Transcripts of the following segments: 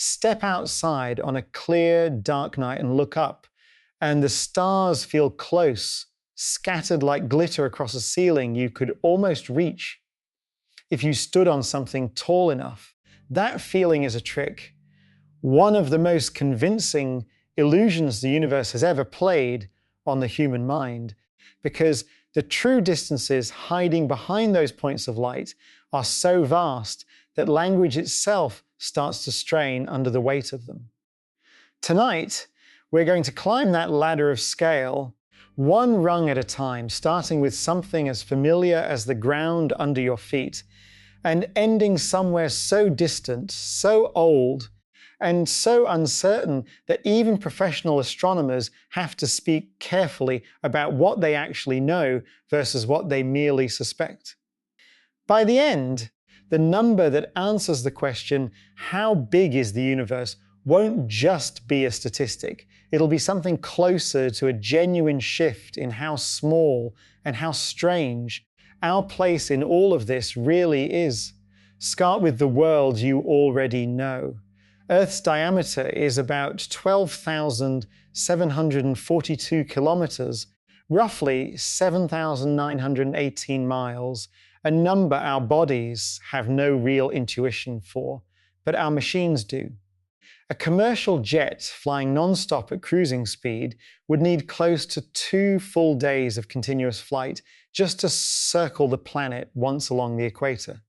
Step outside on a clear, dark night and look up, and the stars feel close, scattered like glitter across a ceiling you could almost reach if you stood on something tall enough. That feeling is a trick. One of the most convincing illusions the universe has ever played on the human mind, because the true distances hiding behind those points of light are so vast that language itself starts to strain under the weight of them. Tonight, we're going to climb that ladder of scale, one rung at a time, starting with something as familiar as the ground under your feet, and ending somewhere so distant, so old, and so uncertain that even professional astronomers have to speak carefully about what they actually know versus what they merely suspect. By the end, the number that answers the question, how big is the universe, won't just be a statistic. It'll be something closer to a genuine shift in how small and how strange our place in all of this really is. Start with the world you already know. Earth's diameter is about 12,742 kilometers, roughly 7,918 miles, a number our bodies have no real intuition for, but our machines do. A commercial jet flying non-stop at cruising speed would need close to 2 full days of continuous flight just to circle the planet once along the equator.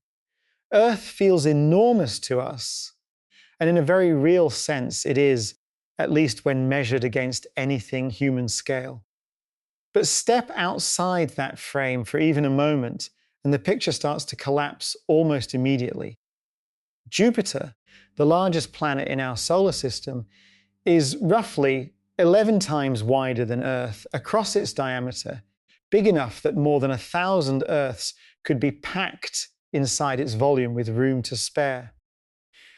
Earth feels enormous to us, and in a very real sense it is, at least when measured against anything human scale. But step outside that frame for even a moment, and the picture starts to collapse almost immediately. Jupiter, the largest planet in our solar system, is roughly 11 times wider than Earth across its diameter, big enough that more than 1,000 Earths could be packed inside its volume with room to spare.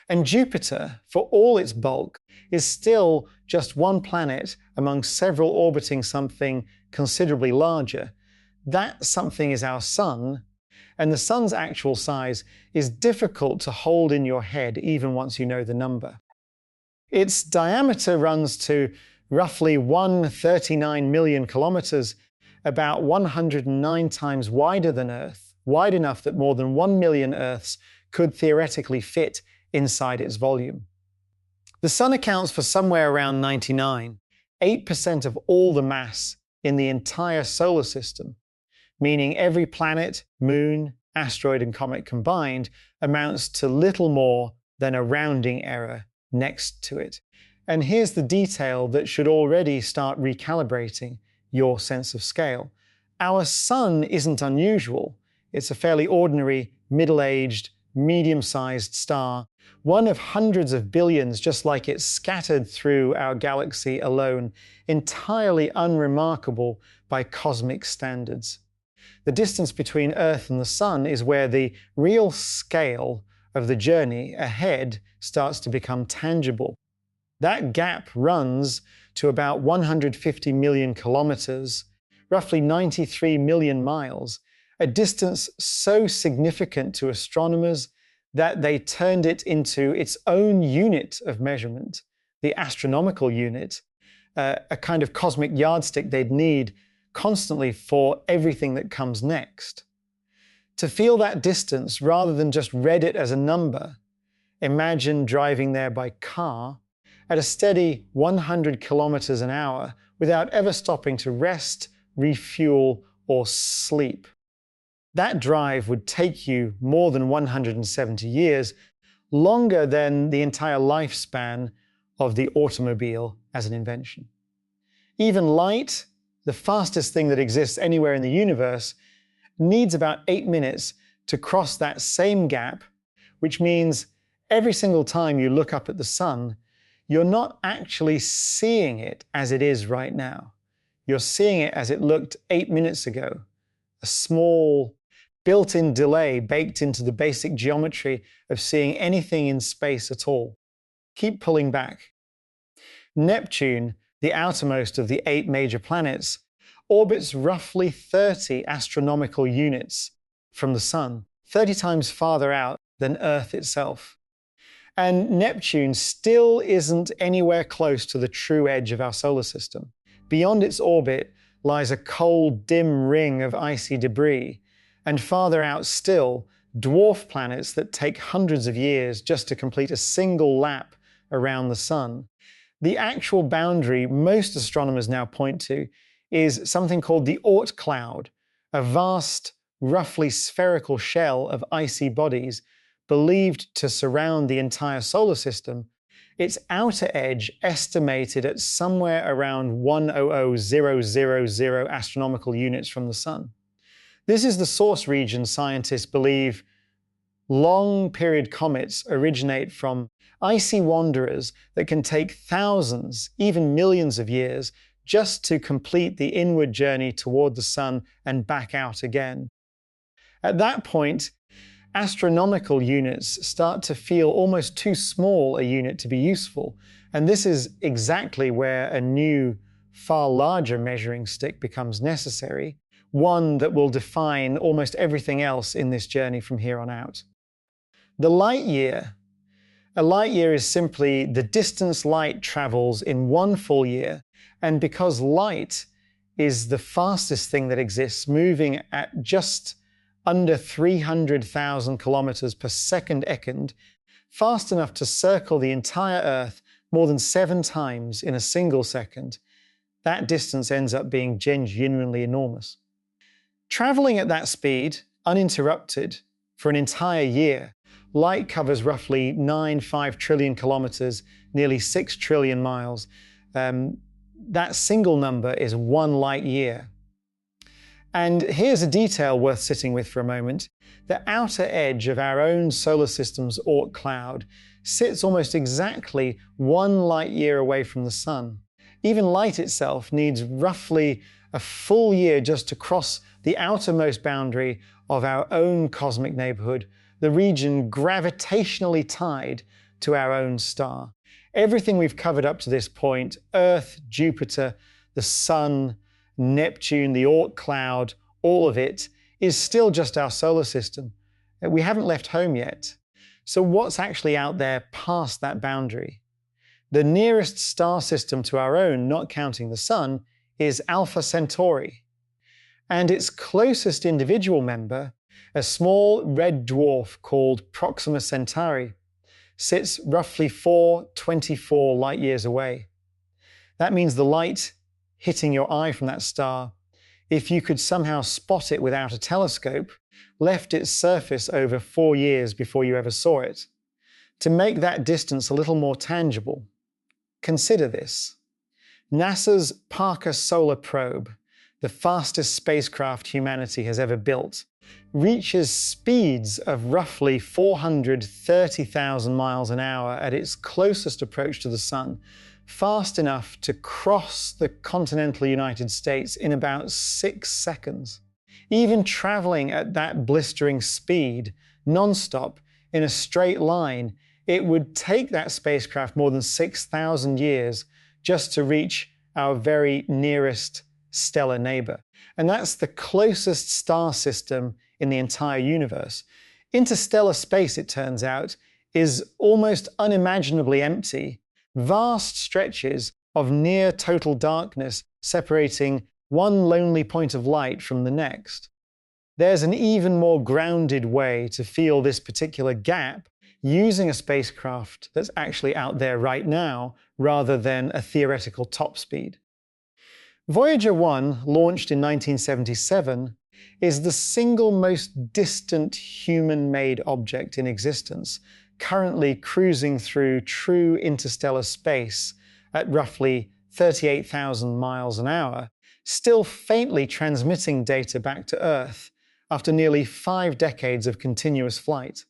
And Jupiter, for all its bulk, is still just one planet among several orbiting something considerably larger. That something is our Sun, and the Sun's actual size is difficult to hold in your head even once you know the number. Its diameter runs to roughly 139 million kilometers, about 109 times wider than Earth, wide enough that more than 1 million Earths could theoretically fit inside its volume. The Sun accounts for somewhere around 8% of all the mass in the entire solar system, meaning every planet, moon, asteroid, and comet combined amounts to little more than a rounding error next to it. And here's the detail that should already start recalibrating your sense of scale. Our Sun isn't unusual. It's a fairly ordinary, middle-aged, medium-sized star, one of hundreds of billions just like it scattered through our galaxy alone, entirely unremarkable by cosmic standards. The distance between Earth and the Sun is where the real scale of the journey ahead starts to become tangible. That gap runs to about 150 million kilometers, roughly 93 million miles, a distance so significant to astronomers that they turned it into its own unit of measurement, the astronomical unit, a kind of cosmic yardstick they'd need constantly for everything that comes next. To feel that distance rather than just read it as a number, imagine driving there by car at a steady 100 kilometers an hour without ever stopping to rest, refuel, or sleep. That drive would take you more than 170 years, longer than the entire lifespan of the automobile as an invention. Even light, the fastest thing that exists anywhere in the universe, needs about 8 minutes to cross that same gap, which means every single time you look up at the Sun, you're not actually seeing it as it is right now. You're seeing it as it looked 8 minutes ago, a small, built-in delay baked into the basic geometry of seeing anything in space at all. Keep pulling back. Neptune, the outermost of the 8 major planets, orbits roughly 30 astronomical units from the Sun, 30 times farther out than Earth itself. And Neptune still isn't anywhere close to the true edge of our solar system. Beyond its orbit lies a cold, dim ring of icy debris, and farther out still, dwarf planets that take hundreds of years just to complete a single lap around the Sun. The actual boundary most astronomers now point to is something called the Oort cloud, a vast, roughly spherical shell of icy bodies believed to surround the entire solar system. Its outer edge estimated at somewhere around 100,000 astronomical units from the Sun. This is the source region scientists believe long-period comets originate from icy wanderers that can take thousands, even millions of years just to complete the inward journey toward the Sun and back out again. At that point, astronomical units start to feel almost too small a unit to be useful, and this is exactly where a new, far larger measuring stick becomes necessary, one that will define almost everything else in this journey from here on out. The light year. A light year is simply the distance light travels in one full year, and because light is the fastest thing that exists, moving at just under 300,000 kilometers per second, fast enough to circle the entire Earth more than 7 times in a single second, that distance ends up being genuinely enormous. Traveling at that speed, uninterrupted, for an entire year, light covers roughly 9.5 trillion kilometers, nearly 6 trillion miles. That single number is 1 light year. And here's a detail worth sitting with for a moment. The outer edge of our own solar system's Oort cloud sits almost exactly 1 light year away from the Sun. Even light itself needs roughly a full year just to cross the outermost boundary of our own cosmic neighborhood, the region gravitationally tied to our own star. Everything we've covered up to this point, Earth, Jupiter, the Sun, Neptune, the Oort cloud, all of it is still just our solar system. We haven't left home yet. So what's actually out there past that boundary? The nearest star system to our own, not counting the Sun, is Alpha Centauri. And its closest individual member, a small red dwarf called Proxima Centauri, sits roughly 424 light years away. That means the light hitting your eye from that star, if you could somehow spot it without a telescope, left its surface over 4 years before you ever saw it. To make that distance a little more tangible, consider this. NASA's Parker Solar Probe, the fastest spacecraft humanity has ever built, reaches speeds of roughly 430,000 miles an hour at its closest approach to the Sun, fast enough to cross the continental United States in about 6 seconds. Even traveling at that blistering speed, non-stop, in a straight line, it would take that spacecraft more than 6,000 years just to reach our very nearest stellar neighbor. And that's the closest star system in the entire universe. Interstellar space, it turns out, is almost unimaginably empty. Vast stretches of near total darkness separating one lonely point of light from the next. There's an even more grounded way to feel this particular gap using a spacecraft that's actually out there right now, rather than a theoretical top speed. Voyager 1, launched in 1977, is the single most distant human-made object in existence, currently cruising through true interstellar space at roughly 38,000 miles an hour, still faintly transmitting data back to Earth after nearly 5 decades of continuous flight.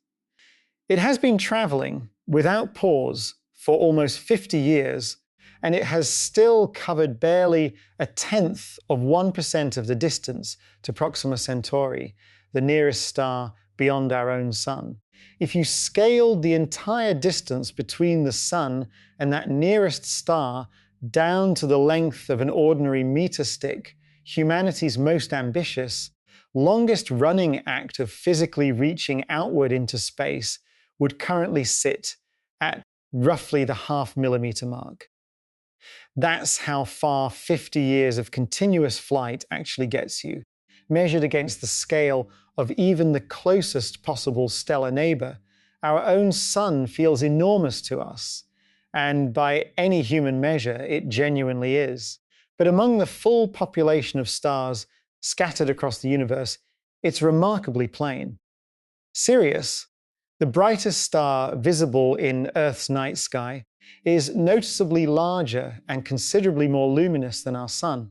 It has been traveling without pause for almost 50 years, and it has still covered barely 0.1% of the distance to Proxima Centauri, the nearest star beyond our own Sun. If you scaled the entire distance between the Sun and that nearest star down to the length of an ordinary meter stick, humanity's most ambitious, longest running act of physically reaching outward into space would currently sit roughly the half-millimeter mark. That's how far 50 years of continuous flight actually gets you, measured against the scale of even the closest possible stellar neighbor. Our own sun feels enormous to us, and by any human measure, it genuinely is. But among the full population of stars scattered across the universe, it's remarkably plain. Sirius, the brightest star visible in Earth's night sky, is noticeably larger and considerably more luminous than our Sun.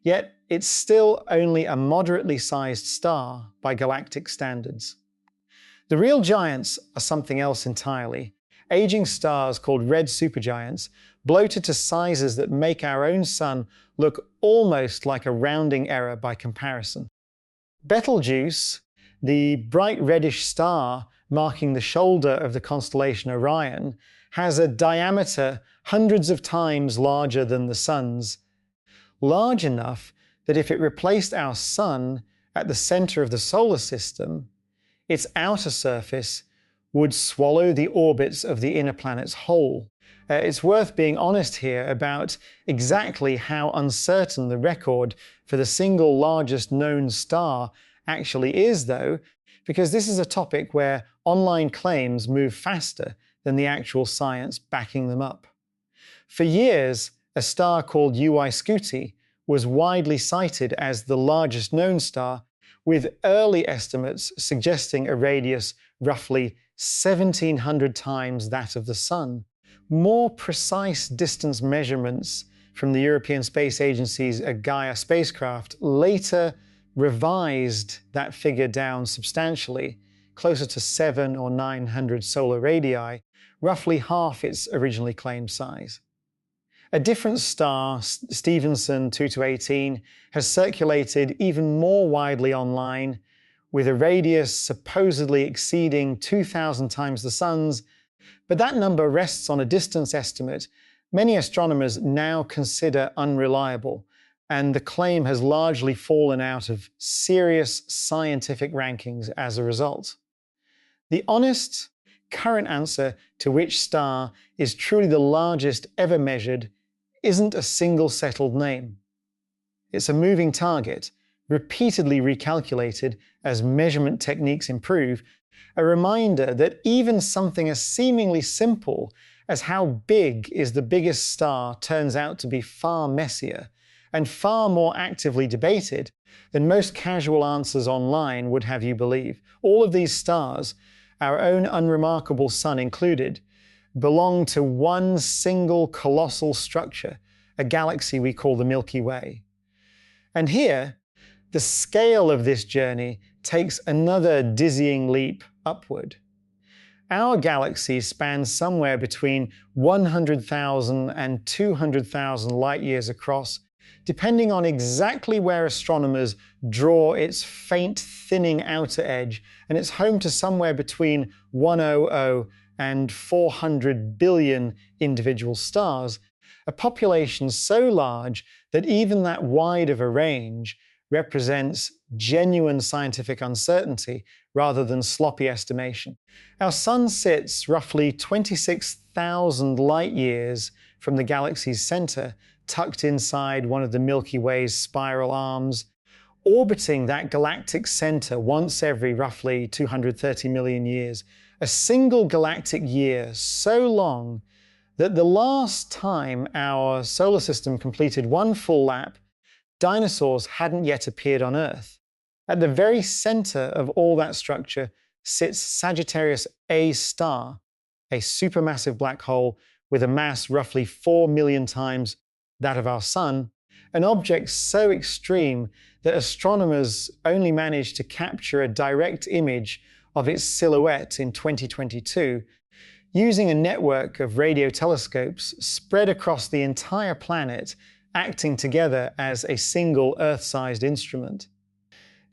Yet it's still only a moderately sized star by galactic standards. The real giants are something else entirely. Aging stars called red supergiants, bloated to sizes that make our own Sun look almost like a rounding error by comparison. Betelgeuse, the bright reddish star marking the shoulder of the constellation Orion, has a diameter hundreds of times larger than the Sun's, large enough that if it replaced our Sun at the center of the solar system, its outer surface would swallow the orbits of the inner planets whole. It's worth being honest here about exactly how uncertain the record for the single largest known star actually is, though, because this is a topic where online claims move faster than the actual science backing them up. For years, a star called UY Scuti was widely cited as the largest known star, with early estimates suggesting a radius roughly 1,700 times that of the Sun. More precise distance measurements from the European Space Agency's Gaia spacecraft later revised that figure down substantially, closer to 700 or 900 solar radii, roughly half its originally claimed size. A different star, Stephenson 2218, has circulated even more widely online, with a radius supposedly exceeding 2,000 times the Sun's, but that number rests on a distance estimate many astronomers now consider unreliable, and the claim has largely fallen out of serious scientific rankings as a result. The honest, current answer to which star is truly the largest ever measured isn't a single settled name. It's a moving target, repeatedly recalculated as measurement techniques improve, a reminder that even something as seemingly simple as how big is the biggest star turns out to be far messier and far more actively debated than most casual answers online would have you believe. All of these stars, our own unremarkable Sun included, belong to one single colossal structure, a galaxy we call the Milky Way. And here, the scale of this journey takes another dizzying leap upward. Our galaxy spans somewhere between 100,000 and 200,000 light years across, depending on exactly where astronomers draw its faint thinning outer edge, and it's home to somewhere between 100 and 400 billion individual stars, a population so large that even that wide of a range represents genuine scientific uncertainty rather than sloppy estimation. Our Sun sits roughly 26,000 light years from the galaxy's center, tucked inside one of the Milky Way's spiral arms, orbiting that galactic center once every roughly 230 million years. A single galactic year so long that the last time our solar system completed one full lap, dinosaurs hadn't yet appeared on Earth. At the very center of all that structure sits Sagittarius A star, a supermassive black hole with a mass roughly 4 million times that of our Sun, an object so extreme that astronomers only managed to capture a direct image of its silhouette in 2022, using a network of radio telescopes spread across the entire planet, acting together as a single Earth-sized instrument.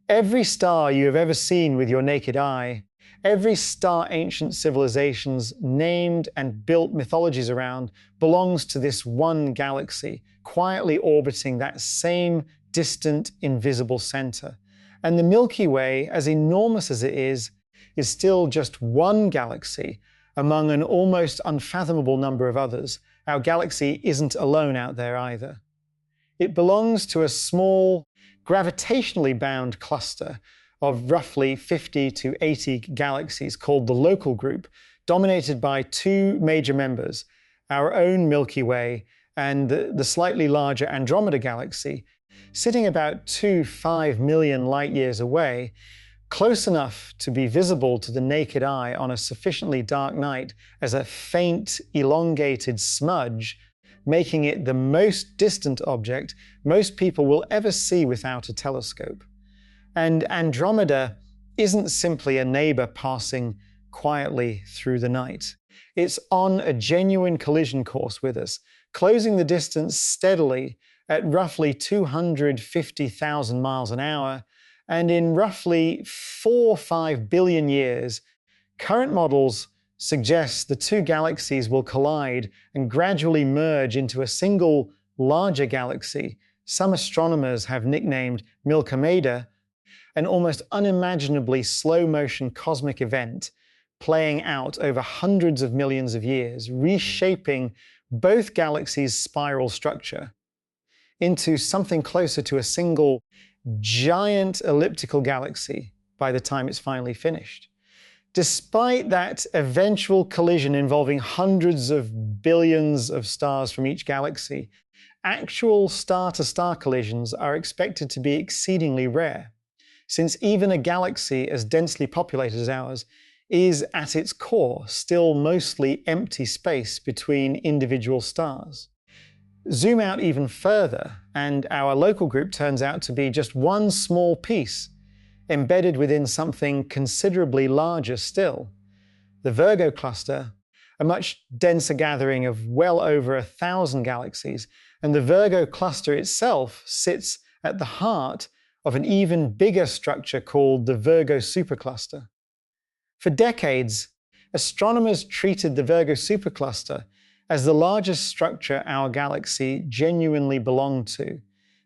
Every star you have ever seen with your naked eye, every star ancient civilizations named and built mythologies around, belongs to this one galaxy, quietly orbiting that same distant, invisible center. And the Milky Way, as enormous as it is still just one galaxy among an almost unfathomable number of others, our galaxy isn't alone out there either. It belongs to a small, gravitationally bound cluster of roughly 50 to 80 galaxies called the Local Group, dominated by two major members, our own Milky Way and the slightly larger Andromeda galaxy, sitting about 5 million light-years away, close enough to be visible to the naked eye on a sufficiently dark night as a faint, elongated smudge, making it the most distant object most people will ever see without a telescope. And Andromeda isn't simply a neighbor passing quietly through the night. It's on a genuine collision course with us, closing the distance steadily at roughly 250,000 miles an hour, and in roughly 4 or 5 billion years, current models suggest the two galaxies will collide and gradually merge into a single larger galaxy some astronomers have nicknamed Milky Way, an almost unimaginably slow-motion cosmic event playing out over hundreds of millions of years, reshaping both galaxies' spiral structure into something closer to a single giant elliptical galaxy by the time it's finally finished. Despite that eventual collision involving hundreds of billions of stars from each galaxy, actual star-to-star collisions are expected to be exceedingly rare, since even a galaxy as densely populated as ours is at its core still mostly empty space between individual stars. Zoom out even further, and our local group turns out to be just one small piece embedded within something considerably larger still. The Virgo cluster, a much denser gathering of well over 1,000 galaxies, and the Virgo cluster itself sits at the heart of an even bigger structure called the Virgo supercluster. For decades, astronomers treated the Virgo supercluster as the largest structure our galaxy genuinely belonged to,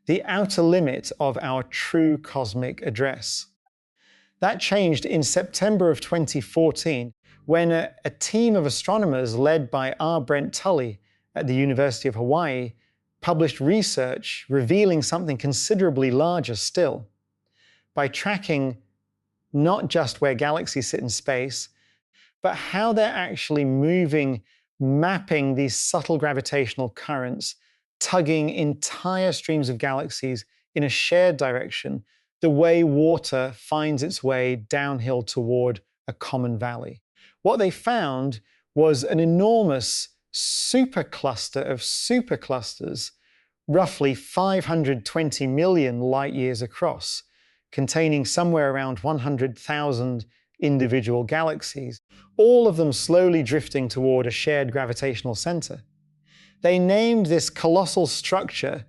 the outer limit of our true cosmic address. That changed in September of 2014 when a team of astronomers led by R. Brent Tully at the University of Hawaii published research revealing something considerably larger still. By tracking not just where galaxies sit in space, but how they're actually moving, mapping these subtle gravitational currents, tugging entire streams of galaxies in a shared direction, the way water finds its way downhill toward a common valley. What they found was an enormous supercluster of superclusters, roughly 520 million light-years across, containing somewhere around 100,000 individual galaxies, all of them slowly drifting toward a shared gravitational center. They named this colossal structure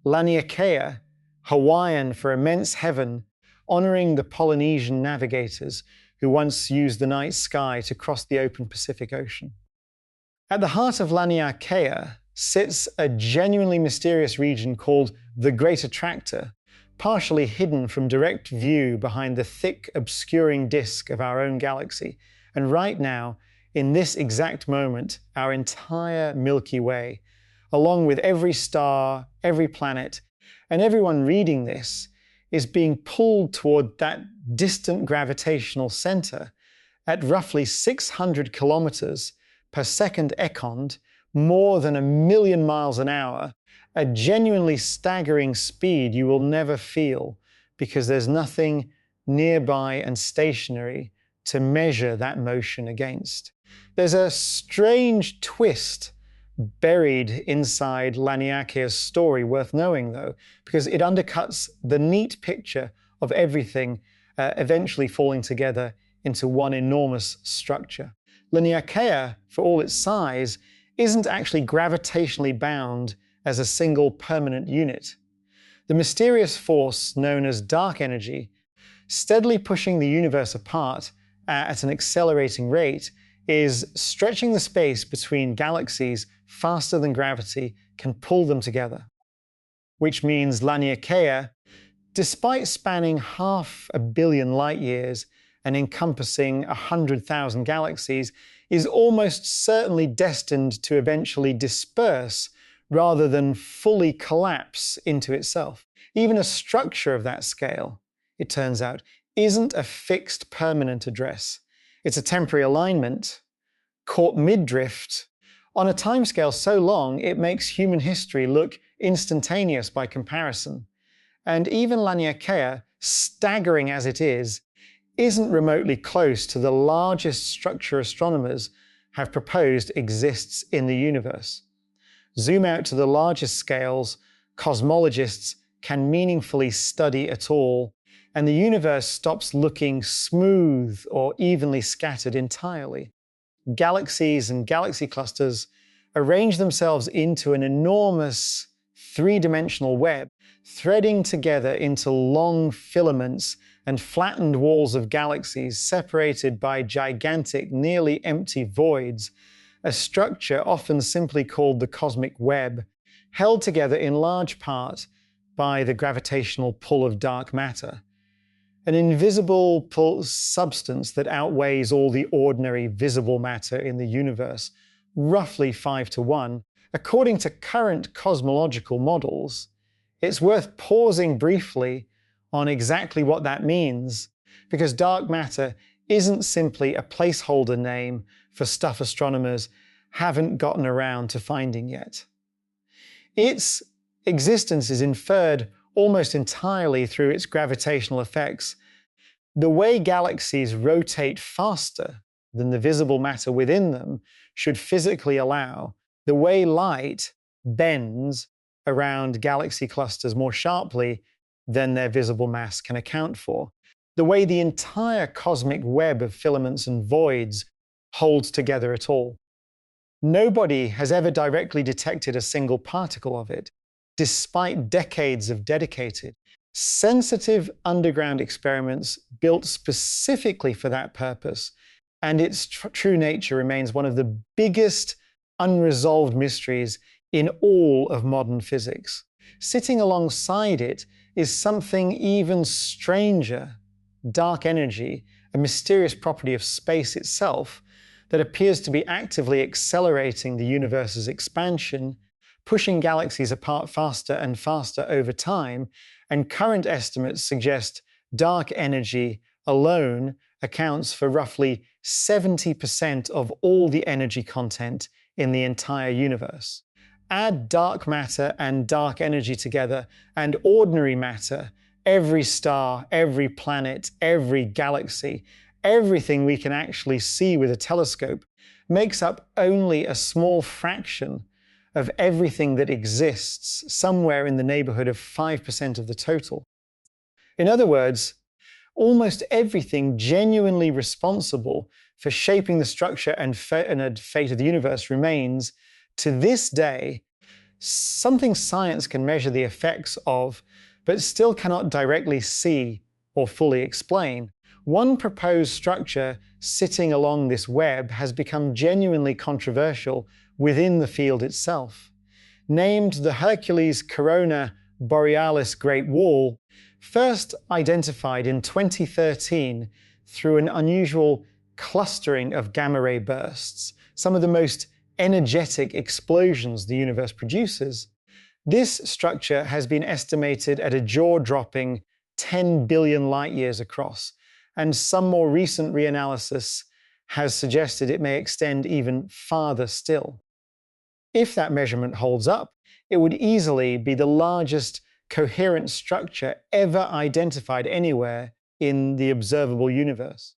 Laniakea, Hawaiian for immense heaven, honoring the Polynesian navigators who once used the night sky to cross the open Pacific Ocean. At the heart of Laniakea sits a genuinely mysterious region called the Great Attractor, partially hidden from direct view behind the thick, obscuring disk of our own galaxy. And right now, in this exact moment, our entire Milky Way, along with every star, every planet, and everyone reading this, is being pulled toward that distant gravitational center at roughly 600 kilometers per second econd, more than 1,000,000 miles an hour, a genuinely staggering speed you will never feel because there's nothing nearby and stationary to measure that motion against. There's a strange twist buried inside Laniakea's story worth knowing, though, because it undercuts the neat picture of everything eventually falling together into one enormous structure. Laniakea, for all its size, isn't actually gravitationally bound as a single permanent unit. The mysterious force known as dark energy, steadily pushing the universe apart at an accelerating rate, is stretching the space between galaxies faster than gravity can pull them together. Which means Laniakea, despite spanning 500 million light-years and encompassing 100,000 galaxies, is almost certainly destined to eventually disperse rather than fully collapse into itself. Even a structure of that scale, it turns out, isn't a fixed permanent address. It's a temporary alignment caught mid-drift on a timescale so long it makes human history look instantaneous by comparison. And even Laniakea, staggering as it is, isn't remotely close to the largest structure astronomers have proposed exists in the universe. Zoom out to the largest scales, cosmologists can meaningfully study at all, and the universe stops looking smooth or evenly scattered entirely. Galaxies and galaxy clusters arrange themselves into an enormous three-dimensional web, threading together into long filaments and flattened walls of galaxies separated by gigantic, nearly empty voids, a structure often simply called the cosmic web, held together in large part by the gravitational pull of dark matter, an invisible substance that outweighs all the ordinary visible matter in the universe, roughly 5-to-1. According to current cosmological models, it's worth pausing briefly on exactly what that means, because dark matter isn't simply a placeholder name for stuff astronomers haven't gotten around to finding yet. Its existence is inferred almost entirely through its gravitational effects. The way galaxies rotate faster than the visible matter within them should physically allow the way light bends around galaxy clusters more sharply than their visible mass can account for. The way the entire cosmic web of filaments and voids holds together at all. Nobody has ever directly detected a single particle of it, despite decades of dedicated, sensitive underground experiments built specifically for that purpose, and its true nature remains one of the biggest unresolved mysteries in all of modern physics. Sitting alongside it is something even stranger, dark energy, a mysterious property of space itself that appears to be actively accelerating the universe's expansion, pushing galaxies apart faster and faster over time, and current estimates suggest dark energy alone accounts for roughly 70% of all the energy content in the entire universe. Add dark matter and dark energy together, and ordinary matter, every star, every planet, every galaxy, everything we can actually see with a telescope, makes up only a small fraction of everything that exists, somewhere in the neighborhood of 5% of the total. In other words, almost everything genuinely responsible for shaping the structure and fate of the universe remains, to this day, something science can measure the effects of, but still cannot directly see or fully explain. One proposed structure sitting along this web has become genuinely controversial within the field itself. Named the Hercules Corona Borealis Great Wall, first identified in 2013 through an unusual clustering of gamma-ray bursts, some of the most energetic explosions the universe produces, this structure has been estimated at a jaw-dropping 10 billion light-years across, and some more recent reanalysis has suggested it may extend even farther still. If that measurement holds up, it would easily be the largest coherent structure ever identified anywhere in the observable universe.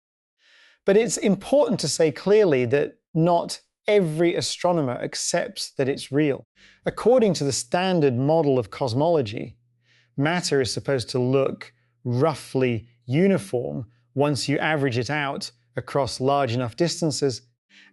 But it's important to say clearly that not every astronomer accepts that it's real. According to the standard model of cosmology, matter is supposed to look roughly uniform once you average it out across large enough distances,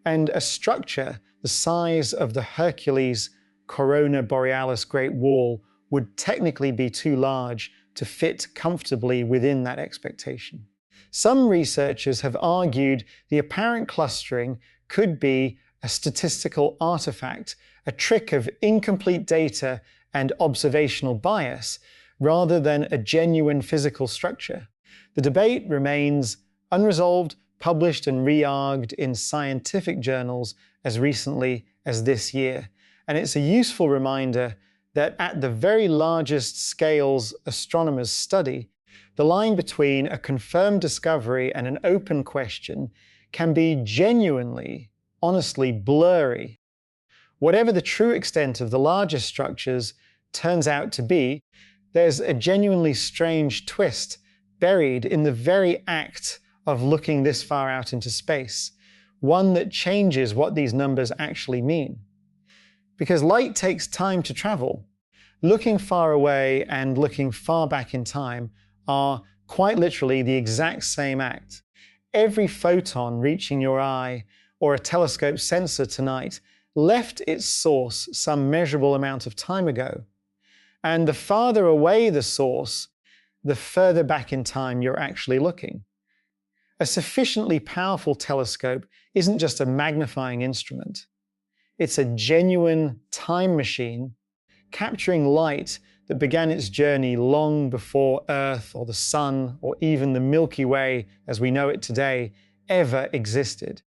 and a structure the size of the Hercules Corona Borealis Great Wall would technically be too large to fit comfortably within that expectation. Some researchers have argued the apparent clustering could be a statistical artifact, a trick of incomplete data and observational bias, rather than a genuine physical structure. The debate remains unresolved, published and re-arged in scientific journals as recently as this year. And it's a useful reminder that at the very largest scales astronomers study, the line between a confirmed discovery and an open question can be genuinely, honestly blurry. Whatever the true extent of the largest structures turns out to be, there's a genuinely strange twist buried in the very act of looking this far out into space, one that changes what these numbers actually mean. Because light takes time to travel. Looking far away and looking far back in time are quite literally the exact same act. Every photon reaching your eye or a telescope sensor tonight left its source some measurable amount of time ago. And the farther away the source, the further back in time you're actually looking. A sufficiently powerful telescope isn't just a magnifying instrument. It's a genuine time machine capturing light that began its journey long before Earth or the Sun or even the Milky Way as we know it today ever existed.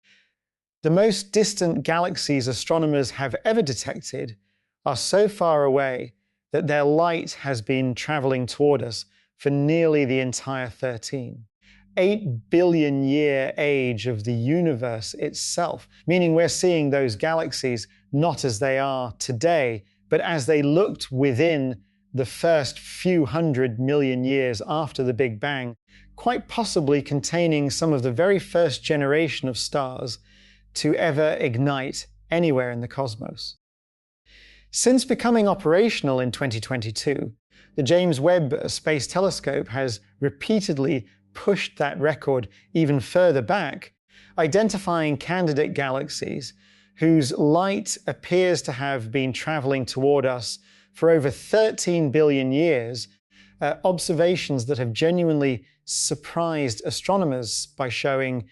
The most distant galaxies astronomers have ever detected are so far away that their light has been traveling toward us for nearly the entire 8 billion year age of the universe itself, meaning we're seeing those galaxies not as they are today, but as they looked within the first few 100 million years after the Big Bang, quite possibly containing some of the very first generation of stars to ever ignite anywhere in the cosmos. Since becoming operational in 2022, the James Webb Space Telescope has repeatedly pushed that record even further back, identifying candidate galaxies whose light appears to have been traveling toward us for over 13 billion years, observations that have genuinely surprised astronomers by showing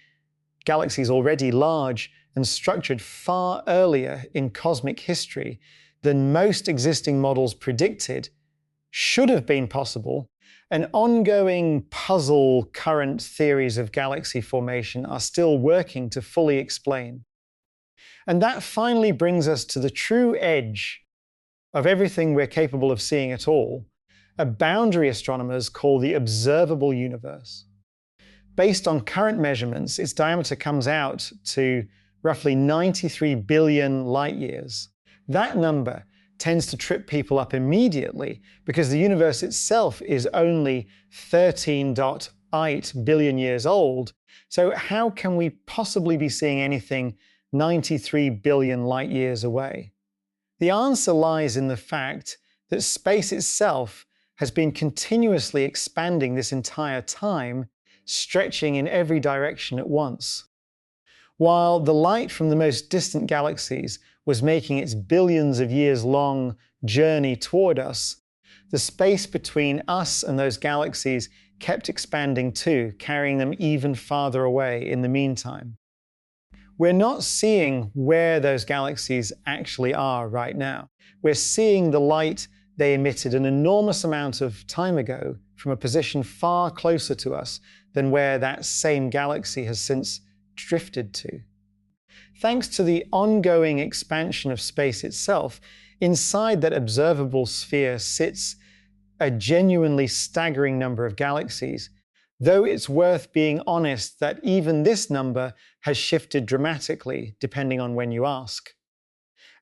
galaxies already large and structured far earlier in cosmic history than most existing models predicted should have been possible. An ongoing puzzle current theories of galaxy formation are still working to fully explain. And that finally brings us to the true edge of everything we're capable of seeing at all, a boundary astronomers call the observable universe. Based on current measurements, its diameter comes out to roughly 93 billion light years. That number tends to trip people up immediately because the universe itself is only 13.8 billion years old. So how can we possibly be seeing anything 93 billion light years away? The answer lies in the fact that space itself has been continuously expanding this entire time, stretching in every direction at once. While the light from the most distant galaxies was making its billions of years long journey toward us, the space between us and those galaxies kept expanding too, carrying them even farther away in the meantime. We're not seeing where those galaxies actually are right now. We're seeing the light they emitted an enormous amount of time ago from a position far closer to us than where that same galaxy has since drifted to. Thanks to the ongoing expansion of space itself, inside that observable sphere sits a genuinely staggering number of galaxies, though it's worth being honest that even this number has shifted dramatically depending on when you ask.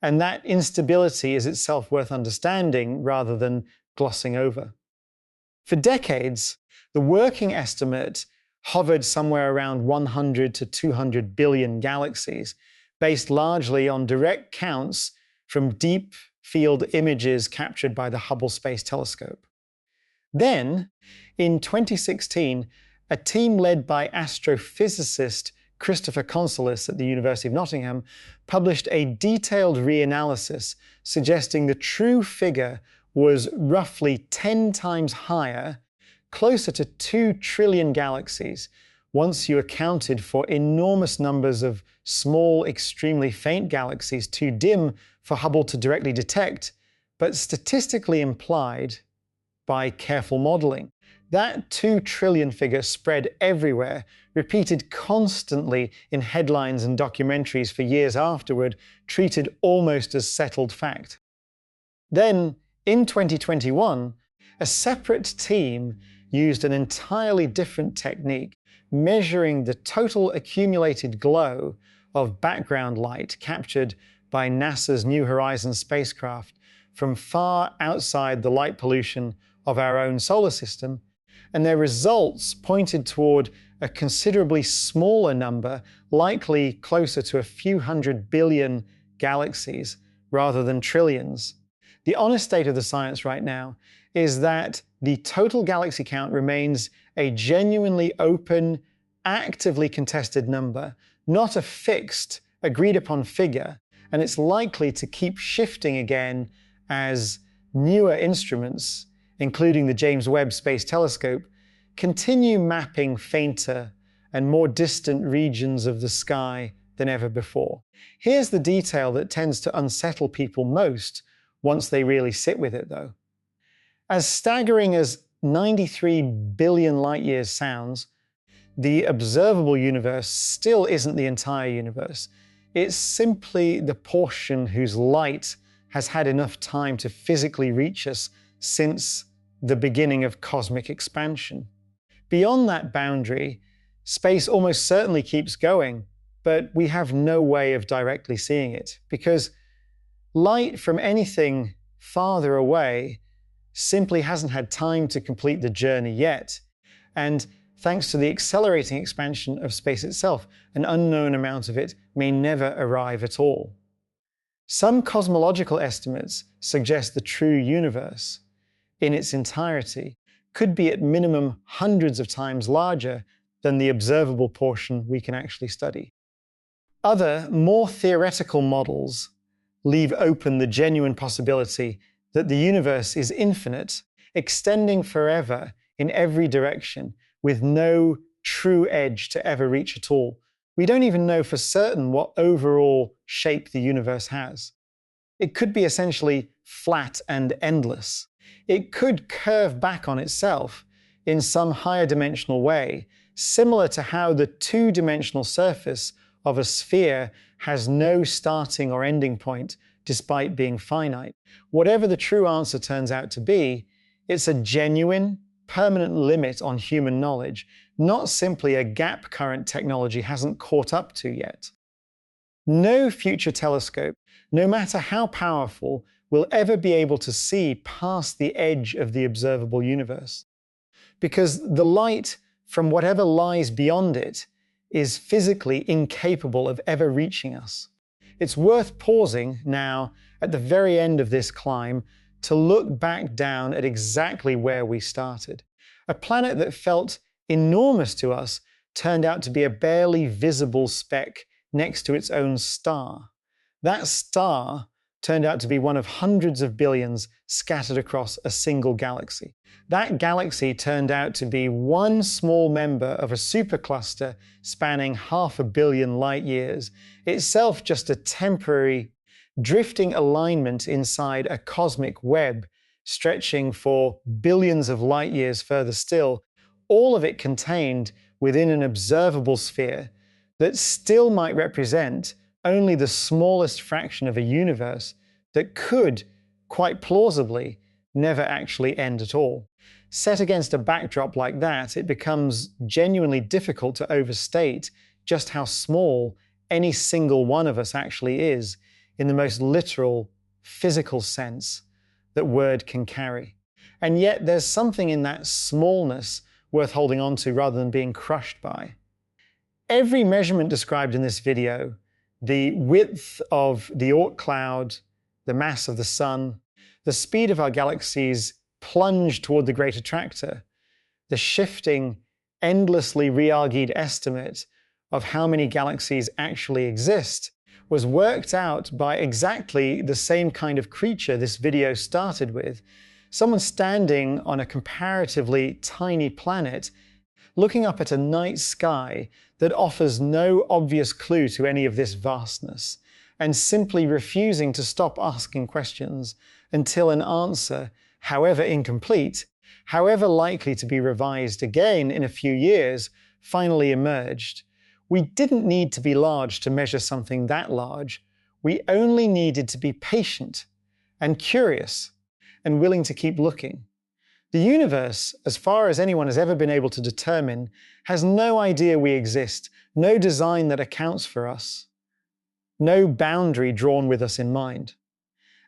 And that instability is itself worth understanding rather than glossing over. For decades, the working estimate hovered somewhere around 100 to 200 billion galaxies, based largely on direct counts from deep field images captured by the Hubble Space Telescope. Then, in 2016, a team led by astrophysicist Christopher Consolis at the University of Nottingham published a detailed reanalysis suggesting the true figure was roughly 10 times higher, closer to 2 trillion galaxies, once you accounted for enormous numbers of small, extremely faint galaxies too dim for Hubble to directly detect, but statistically implied by careful modeling. That 2 trillion figure spread everywhere, repeated constantly in headlines and documentaries for years afterward, treated almost as settled fact. Then, in 2021, a separate team used an entirely different technique, measuring the total accumulated glow of background light captured by NASA's New Horizons spacecraft from far outside the light pollution of our own solar system, and their results pointed toward a considerably smaller number, likely closer to a few hundred billion galaxies rather than trillions. The honest state of the science right now is that the total galaxy count remains a genuinely open, actively contested number, not a fixed, agreed-upon figure, and it's likely to keep shifting again as newer instruments, including the James Webb Space Telescope, continue mapping fainter and more distant regions of the sky than ever before. Here's the detail that tends to unsettle people most once they really sit with it, though. As staggering as 93 billion light-years sounds, the observable universe still isn't the entire universe. It's simply the portion whose light has had enough time to physically reach us since the beginning of cosmic expansion. Beyond that boundary, space almost certainly keeps going, but we have no way of directly seeing it, because light from anything farther away simply hasn't had time to complete the journey yet. And thanks to the accelerating expansion of space itself, an unknown amount of it may never arrive at all. Some cosmological estimates suggest the true universe, in its entirety, could be at minimum hundreds of times larger than the observable portion we can actually study. Other, more theoretical models leave open the genuine possibility that the universe is infinite, extending forever in every direction, with no true edge to ever reach at all. We don't even know for certain what overall shape the universe has. It could be essentially flat and endless. It could curve back on itself in some higher dimensional way, similar to how the two-dimensional surface of a sphere has no starting or ending point despite being finite. Whatever the true answer turns out to be, it's a genuine, permanent limit on human knowledge, not simply a gap current technology hasn't caught up to yet. No future telescope, no matter how powerful, will ever be able to see past the edge of the observable universe, because the light from whatever lies beyond it is physically incapable of ever reaching us. It's worth pausing now at the very end of this climb to look back down at exactly where we started. A planet that felt enormous to us turned out to be a barely visible speck next to its own star. That star turned out to be one of hundreds of billions scattered across a single galaxy. That galaxy turned out to be one small member of a supercluster spanning 500 million light-years, itself just a temporary, drifting alignment inside a cosmic web stretching for billions of light-years further still, all of it contained within an observable sphere that still might represent only the smallest fraction of a universe that could, quite plausibly, never actually end at all. Set against a backdrop like that, it becomes genuinely difficult to overstate just how small any single one of us actually is in the most literal, physical sense that word can carry. And yet there's something in that smallness worth holding on to rather than being crushed by. Every measurement described in this video, the width of the Oort cloud, the mass of the sun, the speed of our galaxy's plunge toward the Great Attractor, the shifting, endlessly re-argued estimate of how many galaxies actually exist, was worked out by exactly the same kind of creature this video started with. Someone standing on a comparatively tiny planet, looking up at a night sky that offers no obvious clue to any of this vastness, and simply refusing to stop asking questions until an answer, however incomplete, however likely to be revised again in a few years, finally emerged. We didn't need to be large to measure something that large. We only needed to be patient and curious and willing to keep looking. The universe, as far as anyone has ever been able to determine, has no idea we exist, no design that accounts for us, no boundary drawn with us in mind.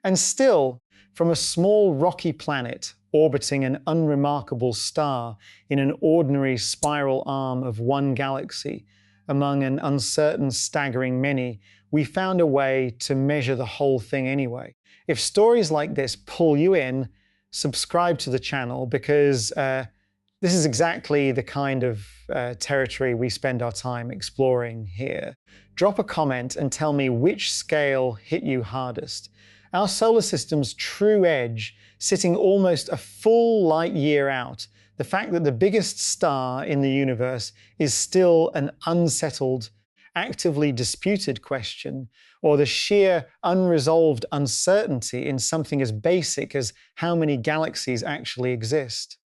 And still, from a small rocky planet orbiting an unremarkable star in an ordinary spiral arm of one galaxy, among an uncertain, staggering many, we found a way to measure the whole thing anyway. If stories like this pull you in, subscribe to the channel, because this is exactly the kind of territory we spend our time exploring here. Drop a comment and tell me which scale hit you hardest. Our solar system's true edge, sitting almost a full light year out, the fact that the biggest star in the universe is still an unsettled, actively disputed question, or the sheer unresolved uncertainty in something as basic as how many galaxies actually exist.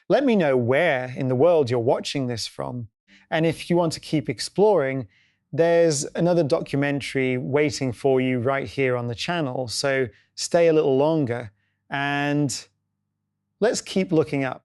Let me know where in the world you're watching this from, and if you want to keep exploring, there's another documentary waiting for you right here on the channel, so stay a little longer and let's keep looking up.